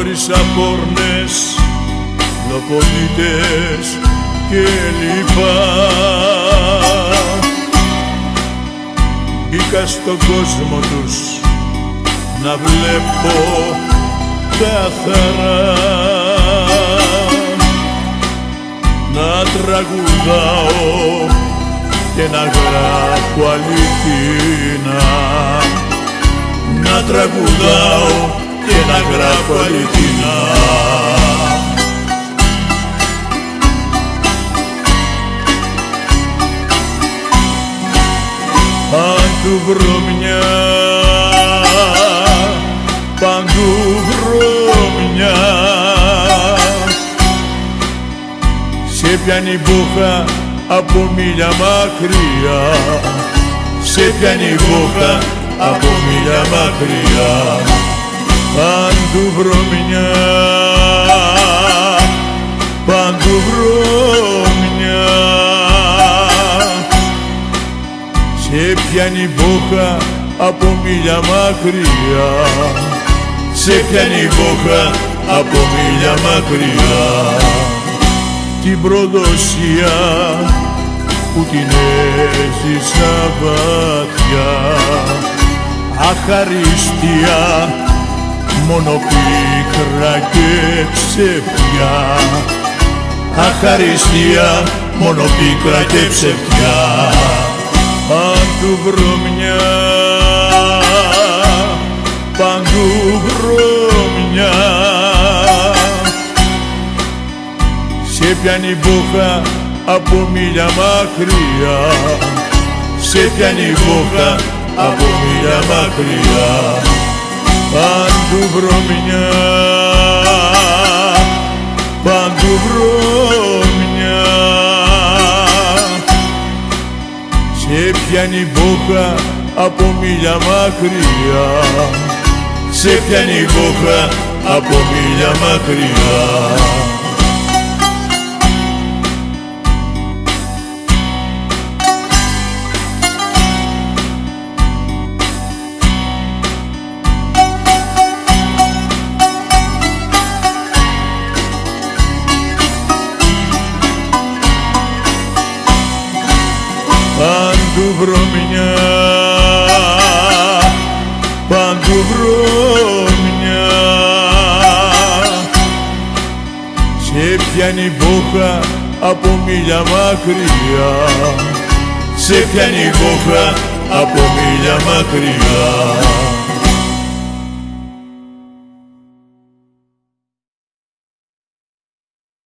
Γνώρισα πόρνες, λοπονίτες και λοιπά. Μπήκα στον κόσμο τους να βλέπω καθαρά, να τραγουδάω και να γράφω αληθινά, να τραγουδάω και να γράφω αληθινά. Αν του βρω μια, παντού βρωμιά, σε πιάνει μπόχα από μίλια μακριά, σε πιάνει μπόχα από μίλια μακριά. Αν του βρω μια, παντού βρωμιά, σε πιάνει μπόχα από μίλια μακριά, σε πιάνει μπόχα από μίλια μακριά. Την προδοσία που την έζησα βαθιά, αχαριστία, μόνο πίκρα και ψευτιά, αχαριστία, μόνο πίκρα και ψευτιά. Αν του βρω μια, παντού βρωμιά, σε πιάνει μπόχα από μίλια μακριά, σε πιάνει μπόχα από μίλια μακριά. Αν του βρω μια, παντού βρωμιά, σε πιάνει μπόχα από μίλια μακριά, σε πιάνει μπόχα από μίλια μακριά. Αν του βρω μια, παντού βρωμιά, σε πιάνει μπόχα από μίλια μακριά, σε πιάνει μπόχα από μίλια μακριά.